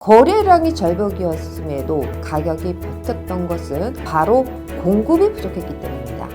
거래량이 절벽이었음에도 가격이 버텼던 것은 바로 공급이 부족했기 때문입니다.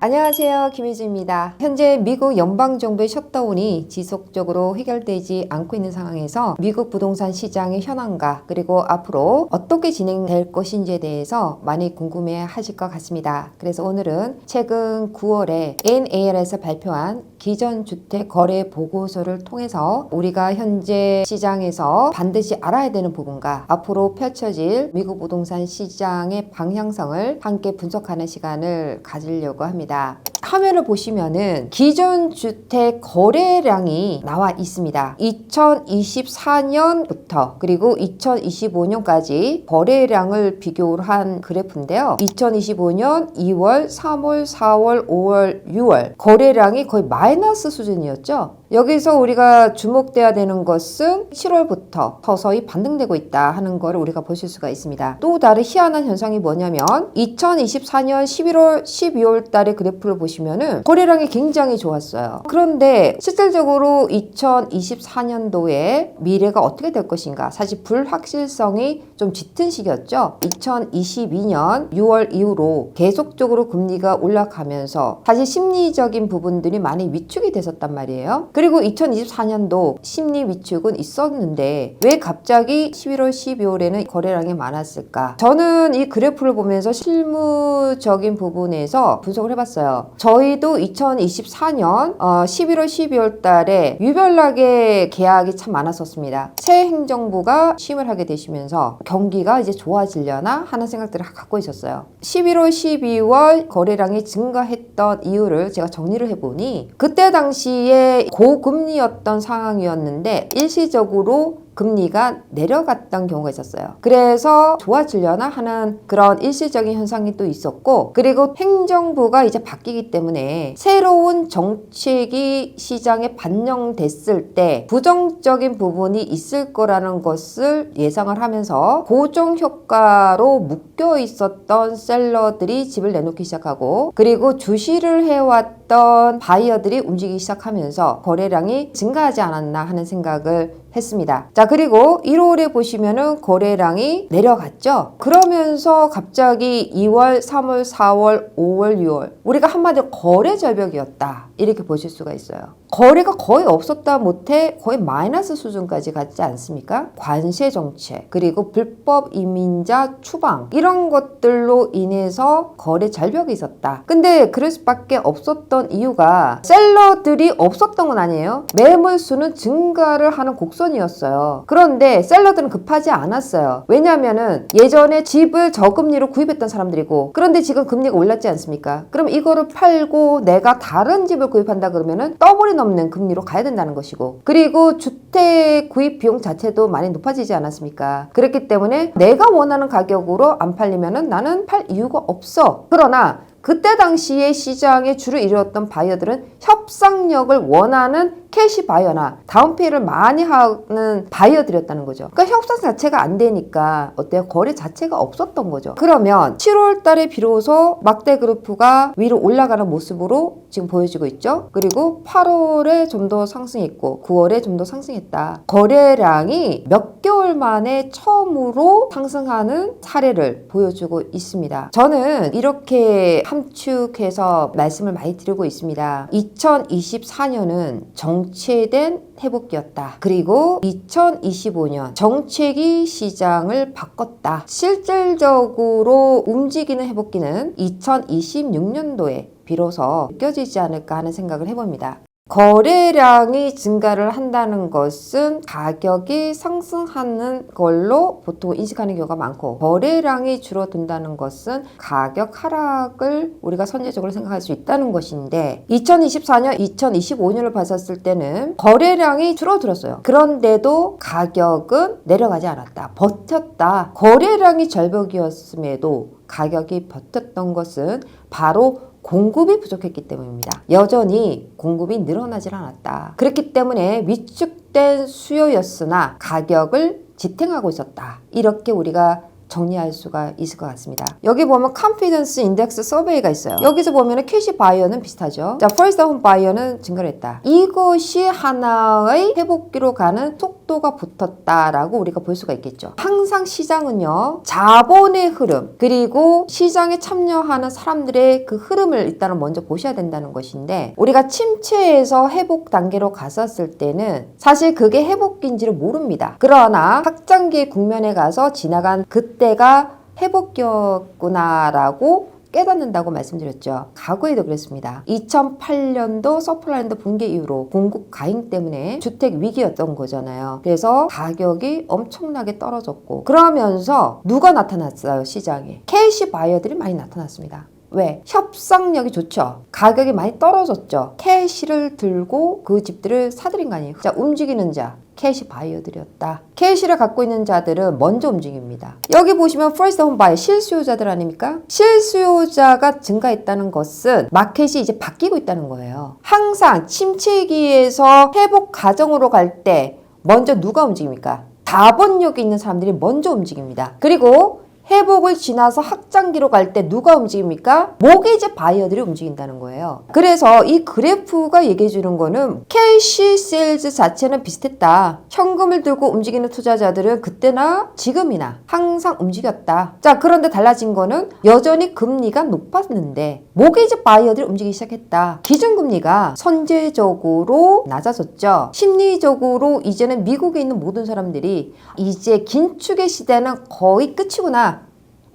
안녕하세요, 김혜주입니다. 현재 미국 연방정부의 셧다운이 지속적으로 해결되지 않고 있는 상황에서 미국 부동산 시장의 현황과 그리고 앞으로 어떻게 진행될 것인지에 대해서 많이 궁금해 하실 것 같습니다. 그래서 오늘은 최근 9월에 NAR에서 발표한 기존주택 거래 보고서를 통해서 우리가 현재 시장에서 반드시 알아야 되는 부분과 앞으로 펼쳐질 미국 부동산 시장의 방향성을 함께 분석하는 시간을 가지려고 합니다. 화면을 보시면은 기존 주택 거래량이 나와 있습니다. 2024년부터 그리고 2025년까지 거래량을 비교를 한 그래프인데요. 2025년 2월, 3월, 4월, 5월, 6월 거래량이 거의 마이너스 수준이었죠. 여기서 우리가 주목돼야 되는 것은 7월부터 서서히 반등되고 있다 하는 것을 우리가 보실 수가 있습니다. 또 다른 희한한 현상이 뭐냐면 2024년 11월, 12월 달의 그래프를 보시면은 거래량이 굉장히 좋았어요. 그런데 실질적으로 2024년도에 미래가 어떻게 될 것인가, 사실 불확실성이 좀 짙은 시기였죠. 2022년 6월 이후로 계속적으로 금리가 올라가면서 사실 심리적인 부분들이 많이 위축이 됐었단 말이에요. 그리고 2024년도 심리 위축은 있었는데 왜 갑자기 11월, 12월에는 거래량이 많았을까? 저는 이 그래프를 보면서 실무적인 부분에서 분석을 해봤어요. 저희도 2024년 11월, 12월 달에 유별나게 계약이 참 많았었습니다. 새 행정부가 취임을 하게 되시면서 경기가 이제 좋아지려나 하는 생각들을 갖고 있었어요. 11월, 12월 거래량이 증가했던 이유를 제가 정리를 해보니 그때 당시에 고금리였던 상황이었는데 일시적으로 금리가 내려갔던 경우가 있었어요. 그래서 좋아지려나 하는 그런 일시적인 현상이 또 있었고, 그리고 행정부가 이제 바뀌기 때문에 새로운 정책이 시장에 반영됐을 때 부정적인 부분이 있을 거라는 것을 예상을 하면서 고정 효과로 묶여 있었던 셀러들이 집을 내놓기 시작하고, 그리고 주시를 해왔던 바이어들이 움직이기 시작하면서 거래량이 증가하지 않았나 하는 생각을 했습니다. 자, 그리고 1월에 보시면은 거래량이 내려갔죠. 그러면서 갑자기 2월, 3월, 4월, 5월, 6월 우리가 한마디로 거래 절벽이었다 이렇게 보실 수가 있어요. 거래가 거의 없었다 못해 거의 마이너스 수준까지 갔지 않습니까? 관세 정책, 그리고 불법 이민자 추방, 이런 것들로 인해서 거래 절벽이 있었다. 근데 그럴 수밖에 없었던 이유가 셀러들이 없었던 건 아니에요. 매물 수는 증가를 하는 곡선이었어요. 그런데 셀러들은 급하지 않았어요. 왜냐하면은 예전에 집을 저금리로 구입했던 사람들이고, 그런데 지금 금리가 올랐지 않습니까? 그럼 이거를 팔고 내가 다른 집을 구입한다 그러면은 더블이 넘는 금리로 가야 된다는 것이고, 그리고 주택 구입 비용 자체도 많이 높아지지 않았습니까? 그렇기 때문에 내가 원하는 가격으로 안 팔리면은 나는 팔 이유가 없어. 그러나 그때 당시에 시장에 줄을 이루었던 바이어들은 협상력을 원하는 캐시 바이어나 다운페이를 많이 하는 바이어들이었다는 거죠. 그러니까 협상 자체가 안 되니까 어때요? 거래 자체가 없었던 거죠. 그러면 7월 달에 비로소 막대 그래프가 위로 올라가는 모습으로 지금 보여지고 있죠. 그리고 8월에 좀 더 상승했고 9월에 좀 더 상승했다. 거래량이 몇 개월 만에 처음으로 상승하는 사례를 보여주고 있습니다. 저는 이렇게 함축해서 말씀을 많이 드리고 있습니다. 2024년은 정체된 회복기였다. 그리고 2025년 정책이 시장을 바꿨다. 실질적으로 움직이는 회복기는 2026년도에 비로소 느껴지지 않을까 하는 생각을 해봅니다. 거래량이 증가를 한다는 것은 가격이 상승하는 걸로 보통 인식하는 경우가 많고, 거래량이 줄어든다는 것은 가격 하락을 우리가 선제적으로 생각할 수 있다는 것인데, 2024년, 2025년을 봤었을 때는 거래량이 줄어들었어요. 그런데도 가격은 내려가지 않았다. 버텼다. 거래량이 절벽이었음에도 가격이 버텼던 것은 바로 공급이 부족했기 때문입니다. 여전히 공급이 늘어나질 않았다. 그렇기 때문에 위축된 수요였으나 가격을 지탱하고 있었다. 이렇게 우리가 정리할 수가 있을 것 같습니다. 여기 보면 Confidence Index Survey가 있어요. 여기서 보면 캐시 바이어는 비슷하죠. 자, First Home Buyer는 증가를 했다. 이것이 하나의 회복기로 가는 속도가 붙었다라고 우리가 볼 수가 있겠죠. 항상 시장은요, 자본의 흐름 그리고 시장에 참여하는 사람들의 그 흐름을 일단은 먼저 보셔야 된다는 것인데, 우리가 침체에서 회복 단계로 갔었을 때는 사실 그게 회복기인지를 모릅니다. 그러나 확장기의 국면에 가서 지나간 그때가 회복기였구나라고 깨닫는다고 말씀드렸죠. 과거에도 그랬습니다. 2008년도 서플라이랜드 붕괴 이후로 공급 과잉 때문에 주택 위기였던 거잖아요. 그래서 가격이 엄청나게 떨어졌고, 그러면서 누가 나타났어요? 시장에 캐시 바이어들이 많이 나타났습니다. 왜? 협상력이 좋죠. 가격이 많이 떨어졌죠. 캐시를 들고 그 집들을 사들인 거 아니에요. 자, 움직이는 자 캐시 바이어들이었다. 캐시를 갖고 있는 자들은 먼저 움직입니다. 여기 보시면 First Home Buyer 실수요자들 아닙니까? 실수요자가 증가했다는 것은 마켓이 이제 바뀌고 있다는 거예요. 항상 침체기에서 회복 과정으로 갈 때 먼저 누가 움직입니까? 자본력이 있는 사람들이 먼저 움직입니다. 그리고 회복을 지나서 확장기로 갈 때 누가 움직입니까? 모기지 바이어들이 움직인다는 거예요. 그래서 이 그래프가 얘기해 주는 거는 캐시 세일즈 자체는 비슷했다. 현금을 들고 움직이는 투자자들은 그때나 지금이나 항상 움직였다. 자, 그런데 달라진 거는 여전히 금리가 높았는데 모기지 바이어들이 움직이기 시작했다. 기준금리가 선제적으로 낮아졌죠. 심리적으로 이제는 미국에 있는 모든 사람들이 이제 긴축의 시대는 거의 끝이구나.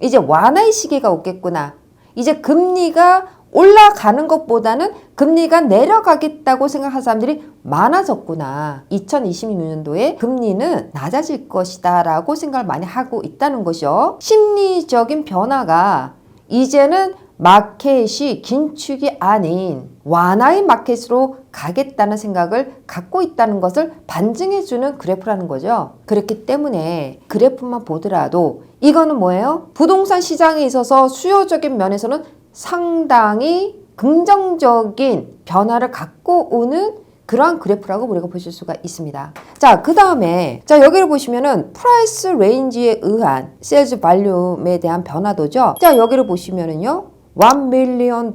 이제 완화의 시기가 오겠구나. 이제 금리가 올라가는 것보다는 금리가 내려가겠다고 생각하는 사람들이 많아졌구나. 2026년도에 금리는 낮아질 것이다 라고 생각을 많이 하고 있다는 것이요. 심리적인 변화가 이제는 마켓이 긴축이 아닌 완화의 마켓으로 가겠다는 생각을 갖고 있다는 것을 반증해주는 그래프라는 거죠. 그렇기 때문에 그래프만 보더라도 이거는 뭐예요? 부동산 시장에 있어서 수요적인 면에서는 상당히 긍정적인 변화를 갖고 오는 그러한 그래프라고 우리가 보실 수가 있습니다. 자, 그 다음에 자, 여기를 보시면은 프라이스 레인지에 의한 세일즈 발륨에 대한 변화도죠. 자, 여기를 보시면은요, $1 million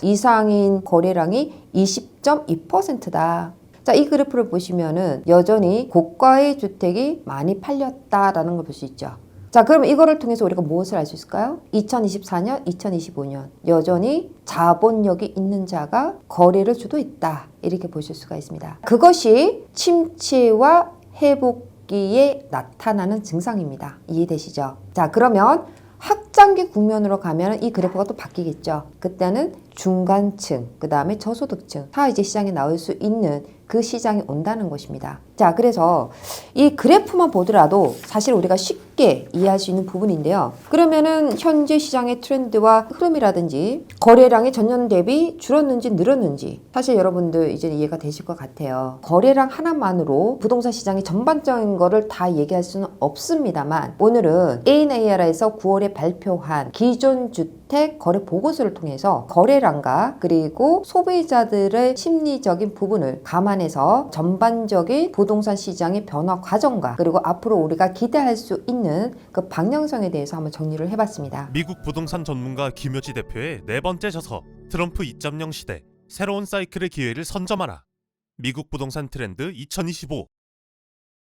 이상인 거래량이 20.2%다. 자, 이 그래프를 보시면은 여전히 고가의 주택이 많이 팔렸다라는 걸 볼 수 있죠. 자, 그럼 이거를 통해서 우리가 무엇을 알 수 있을까요? 2024년, 2025년 여전히 자본력이 있는 자가 거래를 주도했다. 이렇게 보실 수가 있습니다. 그것이 침체와 회복기에 나타나는 증상입니다. 이해되시죠? 자, 그러면 확장기 국면으로 가면 이 그래프가 또 바뀌겠죠. 그때는 중간층, 그 다음에 저소득층 다 이제 시장에 나올 수 있는 그 시장이 온다는 것입니다. 자, 그래서 이 그래프만 보더라도 사실 우리가 쉽게 이해할 수 있는 부분인데요. 그러면은 현재 시장의 트렌드와 흐름이라든지 거래량이 전년 대비 줄었는지 늘었는지 사실 여러분들 이제 이해가 되실 것 같아요. 거래량 하나만으로 부동산 시장의 전반적인 거를 다 얘기할 수는 없습니다만, 오늘은 ANAR에서 9월에 발표한 기존 주택 거래 보고서를 통해서 거래량과 그리고 소비자들의 심리적인 부분을 감안해서 전반적인 부동산 시장의 변화 과정과 그리고 앞으로 우리가 기대할 수 있는 그 방향성에 대해서 한번 정리를 해봤습니다. 미국 부동산 전문가 김효지 대표의 네 번째 저서 트럼프 2.0 시대 새로운 사이클의 기회를 선점하라. 미국 부동산 트렌드 2025